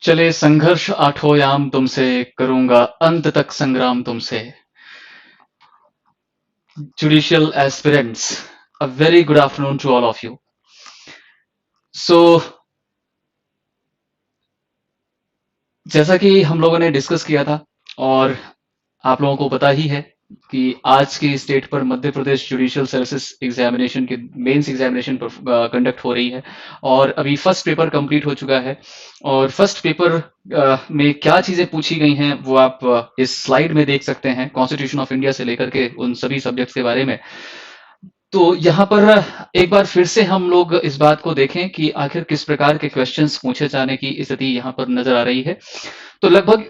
चले संघर्ष आठों याम तुमसे, करूंगा अंत तक संग्राम तुमसे। Judicial aspirants, a very good afternoon to all of you. So, जैसा कि हम लोगों ने डिस्कस किया था और आप लोगों को पता ही है कि आज की इस डेट पर Madhya Pradesh judicial services examination के मेंस एग्जामिनेशन पर कंडक्ट हो रही है और अभी फर्स्ट पेपर कंप्लीट हो चुका है। और फर्स्ट पेपर में क्या चीजें पूछी गई हैं वो आप इस स्लाइड में देख सकते हैं, कॉन्स्टिट्यूशन ऑफ इंडिया से लेकर के उन सभी सब्जेक्ट्स के बारे में। तो यहाँ पर एक बार फिर से हम लोग इस बात को देखें कि आखिर किस प्रकार के क्वेश्चंस पूछे जाने की स्थिति यहाँ पर नजर आ रही है। तो लगभग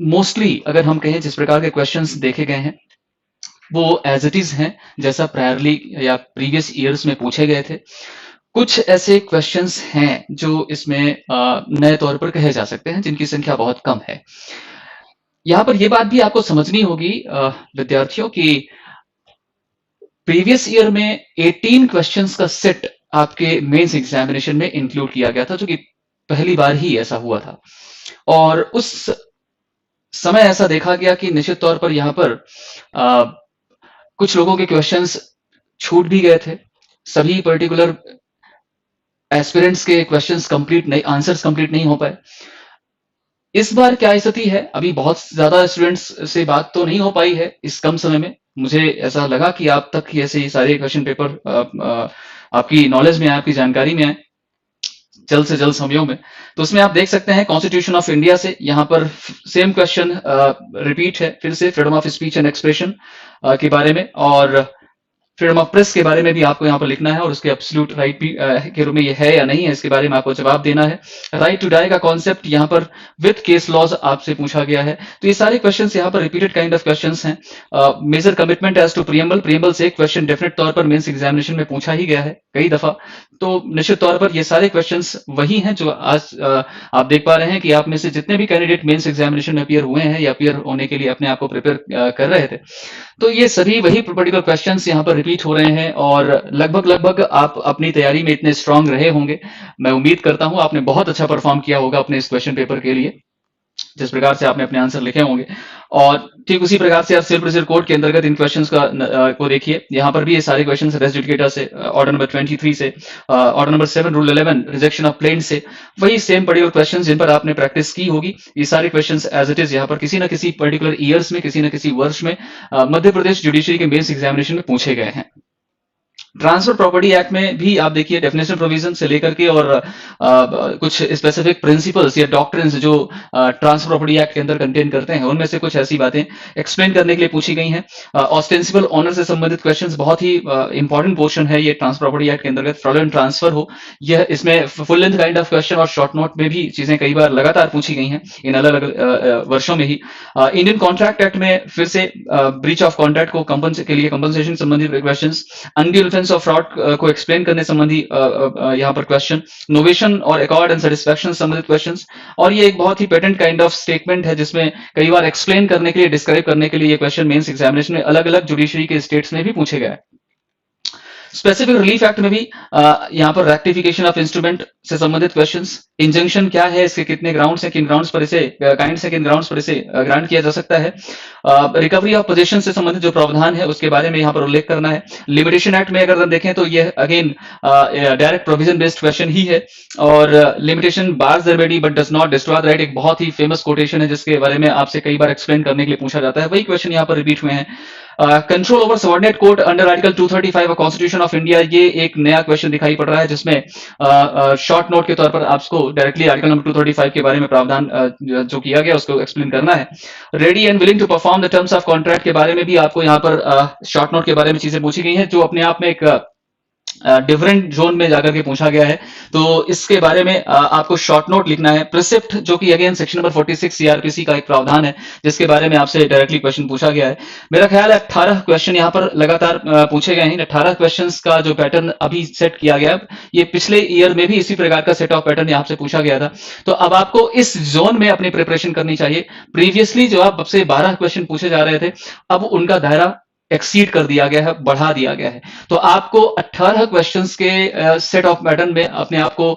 मोस्टली अगर हम कहें जिस प्रकार के क्वेश्चंस देखे गए हैं वो एज इट इज हैं, जैसा प्रायरली या प्रीवियस ईयर्स में पूछे गए थे। कुछ ऐसे क्वेश्चंस हैं जो इसमें नए तौर पर कहे जा सकते हैं, जिनकी संख्या बहुत कम है। यहाँ पर यह बात भी आपको समझनी होगी विद्यार्थियों की प्रीवियस ईयर में 18 क्वेश्चंस का सेट आपके मेंस एग्जामिनेशन में इंक्लूड किया गया था, जो कि पहली बार ही ऐसा हुआ था। और उस समय ऐसा देखा गया कि निश्चित तौर पर यहाँ पर कुछ लोगों के क्वेश्चंस छूट भी गए थे। सभी पर्टिकुलर एस्पिरेंट्स के क्वेश्चंस कंप्लीट नहीं, आंसर्स कंप्लीट नहीं हो पाए। इस बार क्या स्थिति है, अभी बहुत ज्यादा स्टूडेंट्स से बात तो नहीं हो पाई है इस कम समय में। मुझे ऐसा लगा कि आप तक ऐसे सारे क्वेश्चन पेपर आपकी नॉलेज में आए, आपकी जानकारी में आए जल्द से जल्द समयों में। तो उसमें आप देख सकते हैं कॉन्स्टिट्यूशन ऑफ इंडिया से यहाँ पर सेम क्वेश्चन रिपीट है फिर से, freedom of speech and expression के बारे में और फ्रीडम ऑफ प्रेस के बारे में भी आपको यहाँ पर लिखना है और उसके एब्सोल्यूट राइट भी के रूप में ये है या नहीं है, इसके बारे में आपको जवाब देना है। राइट टू डाई का कॉन्सेप्ट यहाँ पर विद केस लॉज आपसे पूछा गया है। तो ये सारे क्वेश्चंस यहाँ पर रिपीटेड काइंड ऑफ क्वेश्चंस हैं। Major commitment as to preamble से एक क्वेश्चन डेफिनेट तौर पर मेंस एग्जामिनेशन में पूछा ही गया है कई दफा। तो निश्चित तौर पर ये सारे क्वेश्चंस वही हैं जो आज आप देख पा रहे हैं कि आप में से जितने भी कैंडिडेट मेंस एग्जामिनेशन में अपीयर हुए हैं या अपीयर होने के लिए अपने आप को प्रिपेयर कर रहे थे, तो ये सभी वही पर्टिकुलर क्वेश्चंस यहाँ पर रिपीट हो रहे हैं और लगभग आप अपनी तैयारी में इतने स्ट्रांग रहे होंगे। मैं उम्मीद करता हूं आपने बहुत अच्छा परफॉर्म किया होगा अपने इस क्वेश्चन पेपर के लिए, जिस प्रकार से आपने अपने आंसर लिखे होंगे। और ठीक उसी प्रकार से आप सेल्फ प्रोसीजर कोड के अंतर्गत इन क्वेश्चंस को देखिए। यहाँ पर भी ये सारे क्वेश्चंस रेस जुडिकेटर से, ऑर्डर नंबर 23 से, order number 7 rule 11 rejection of plaint से, वही सेम पर्टिकुलर क्वेश्चंस जिन पर आपने प्रैक्टिस की होगी। ये सारे क्वेश्चंस एज इट इज यहाँ पर किसी न किसी पर्टिकुलर ईयर्स में, किसी न किसी वर्ष में मध्य प्रदेश जुडिशरी के मेंस एग्जामिनेशन में पूछे गए हैं। ट्रांसफर प्रॉपर्टी एक्ट में भी आप देखिए डेफिनेशन प्रोविजन से लेकर के और कुछ स्पेसिफिक प्रिंसिपल्स या डॉक्ट्रिन्स जो ट्रांसफर प्रॉपर्टी एक्ट के अंदर कंटेन करते हैं, उनमें से कुछ ऐसी बातें एक्सप्लेन करने के लिए पूछी गई हैं। ऑस्टेंसिबल ऑनर से संबंधित क्वेश्चंस बहुत ही इंपॉर्टेंट पोर्शन है ये ट्रांसफर प्रॉपर्टी एक्ट के अंतर्गत। फ्रॉडुलेंट ट्रांसफर हो, यह इसमें full length kind of question और शॉर्ट नोट में भी चीजें कई बार लगातार पूछी गई हैं इन अलग अलग वर्षों में ही। इंडियन कॉन्ट्रैक्ट एक्ट में फिर से ब्रीच ऑफ कॉन्ट्रैक्ट को के लिए कंपनसेशन संबंधित question, undue defence of fraud को एक्सप्लेन करने संबंधी यहाँ पर क्वेश्चन, नोवेशन और अकॉर्ड एंड सेटिस्फैक्शन संबंधित क्वेश्चंस। और ये एक बहुत ही पेटेंट काइंड ऑफ स्टेटमेंट है जिसमें कई बार एक्सप्लेन करने के लिए, डिस्क्राइब करने के लिए ये क्वेश्चन मेंस एग्जामिनेशन में अलग अलग जुडिशरी के स्टेट्स में भी पूछे गए। स्पेसिफिक रिलीफ एक्ट में भी यहाँ पर रेक्टिफिकेशन ऑफ इंस्ट्रूमेंट से संबंधित क्वेश्चंस, इंजंक्शन क्या है, इसके कितने ग्राउंड्स हैं, किन ग्राउंड्स पर इसे काइंड से किन ग्राउंड्स पर इसे ग्रांट किया जा सकता है, रिकवरी ऑफ पोजीशन से संबंधित जो प्रावधान है उसके बारे में यहाँ पर उल्लेख करना है। लिमिटेशन एक्ट में अगर हम देखें तो यह again direct provision based question ही है और limitation bars the remedy but does not destroy the right एक बहुत ही फेमस कोटेशन है जिसके बारे में आपसे कई बार एक्सप्लेन करने के लिए पूछा जाता है, वही क्वेश्चन यहाँ पर रिपीट हुए हैं। Control over subordinate court under article 235 of constitution of India, ये एक नया क्वेश्चन दिखाई पड़ रहा है जिसमें शॉर्ट नोट के तौर पर आपको डायरेक्टली आर्टिकल नंबर 235 के बारे में प्रावधान जो किया गया उसको एक्सप्लेन करना है। Ready and willing to perform the terms of contract के बारे में भी आपको यहाँ पर शॉर्ट नोट के बारे में चीजें पूछी गई हैं जो अपने आप में एक डिफरेंट जोन में जाकर के पूछा गया है। तो इसके बारे में आपको शॉर्ट नोट लिखना है। प्रिसेप्ट जो कि अगेन सेक्शन नंबर 46 सीआरपीसी का एक प्रावधान है जिसके बारे में आपसे डायरेक्टली क्वेश्चन पूछा गया है। मेरा ख्याल है 18 क्वेश्चन यहाँ पर लगातार पूछे गए हैं। 18 क्वेश्चंस का जो पैटर्न अभी सेट किया गया, ये पिछले ईयर में भी इसी प्रकार का सेट ऑफ पैटर्न यहाँ से पूछा गया था। तो अब आपको इस जोन में अपनी प्रिपरेशन करनी चाहिए। प्रीवियसली जो आपसे 12 क्वेश्चन पूछे जा रहे थे, अब उनका दायरा एक्सीड कर दिया गया है, बढ़ा दिया गया है। तो आपको 18 क्वेश्चंस के सेट ऑफ पैटर्न में अपने आप को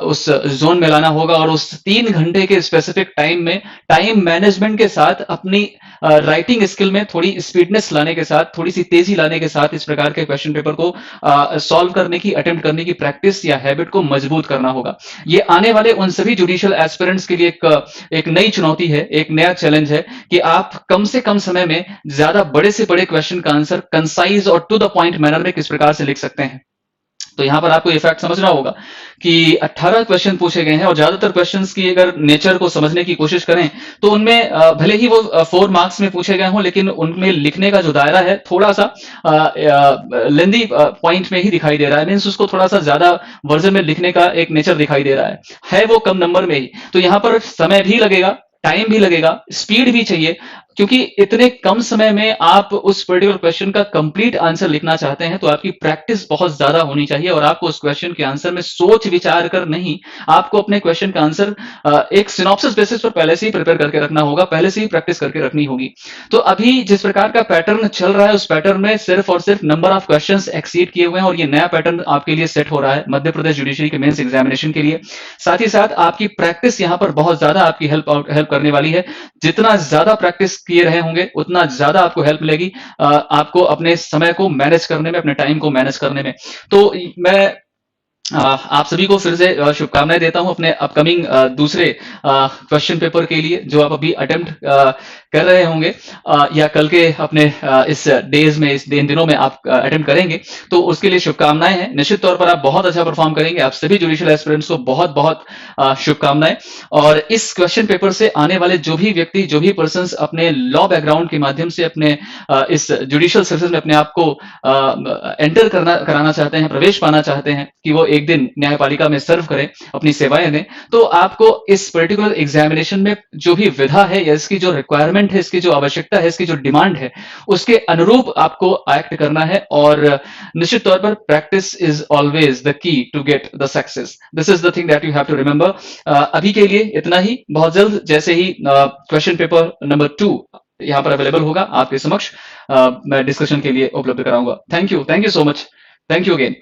उस जोन में लाना होगा और उस 3 घंटे के स्पेसिफिक टाइम में टाइम मैनेजमेंट के साथ अपनी राइटिंग स्किल में थोड़ी स्पीडनेस लाने के साथ, थोड़ी सी तेजी लाने के साथ इस प्रकार के क्वेश्चन पेपर को सॉल्व करने की, अटेम्प्ट करने की प्रैक्टिस या हैबिट को मजबूत करना होगा। ये आने वाले उन सभी जुडिशियल एस्पिरेंट्स के लिए एक नई चुनौती है, एक नया चैलेंज है कि आप कम से कम समय में ज्यादा बड़े से बड़े क्वेश्चन का आंसर कंसाइज और टू द पॉइंट मैनर में किस प्रकार से लिख सकते हैं। तो यहां पर आपको ये फैक्ट समझना होगा कि 18 क्वेश्चन पूछे गए हैं और ज्यादातर क्वेश्चंस की अगर नेचर को समझने की कोशिश करें तो उनमें भले ही वो 4 मार्क्स में पूछे गए हों, लेकिन उनमें लिखने का जो दायरा है थोड़ा सा लेंदी पॉइंट में ही दिखाई दे रहा है। मीन्स उसको थोड़ा सा ज्यादा वर्जन में लिखने का एक नेचर दिखाई दे रहा है वो कम नंबर में ही। तो यहां पर समय भी लगेगा, टाइम भी लगेगा, स्पीड भी चाहिए, क्योंकि इतने कम समय में आप उस पर्टिकुलर क्वेश्चन का कंप्लीट आंसर लिखना चाहते हैं तो आपकी प्रैक्टिस बहुत ज्यादा होनी चाहिए और आपको उस क्वेश्चन के आंसर में सोच विचार कर नहीं, आपको अपने क्वेश्चन का आंसर एक सिनॉप्सिस बेसिस पर पहले से ही प्रिपेयर करके रखना होगा, पहले से ही प्रैक्टिस करके रखनी होगी। तो अभी जिस प्रकार का पैटर्न चल रहा है उस पैटर्न में सिर्फ और सिर्फ नंबर ऑफ क्वेश्चंस एक्सीड किए हुए हैं और ये नया पैटर्न आपके लिए सेट हो रहा है मध्य प्रदेश जुडिशरी के मेंस एग्जामिनेशन के लिए। साथ ही साथ आपकी प्रैक्टिस यहाँ पर बहुत ज्यादा आपकी हेल्प करने वाली है। जितना ज्यादा प्रैक्टिस किए रहे होंगे उतना ज्यादा आपको हेल्प मिलेगी आपको अपने समय को मैनेज करने में, अपने टाइम को मैनेज करने में। तो मैं आप सभी को फिर से शुभकामनाएं देता हूं अपने अपकमिंग दूसरे क्वेश्चन पेपर के लिए जो आप अभी अटेम्प्ट कर रहे होंगे या कल के अपने इस डेज में, इस दिनों में आप अटेम्प्ट करेंगे, तो उसके लिए शुभकामनाएं हैं। निश्चित तौर पर आप बहुत अच्छा परफॉर्म करेंगे। आप सभी जुडिशियल एस्पिरेंट्स को बहुत बहुत शुभकामनाएं। और इस क्वेश्चन पेपर से आने वाले जो भी व्यक्ति, जो भी पर्सन अपने लॉ बैकग्राउंड के माध्यम से अपने इस जुडिशियल सर्विस में अपने आप को एंटर कराना चाहते हैं, प्रवेश पाना चाहते हैं कि वो एक दिन न्यायपालिका में सर्व करें, अपनी सेवाएं दें, तो आपको इस पर्टिकुलर एग्जामिनेशन में जो भी विधा है या इसकी जो रिक्वायरमेंट है, इसकी जो आवश्यकता है, इसकी जो डिमांड है, उसके अनुरूप आपको एक्ट करना है। और निश्चित तौर पर practice is always the key to get the success. This is the thing that you have to remember. अभी के लिए इतना ही। बहुत जल्द जैसे ही क्वेश्चन पेपर नंबर 2 यहाँ पर अवेलेबल होगा आपके समक्ष मैं डिस्कशन के लिए उपलब्ध कराऊंगा। Thank you so much. Thank you again.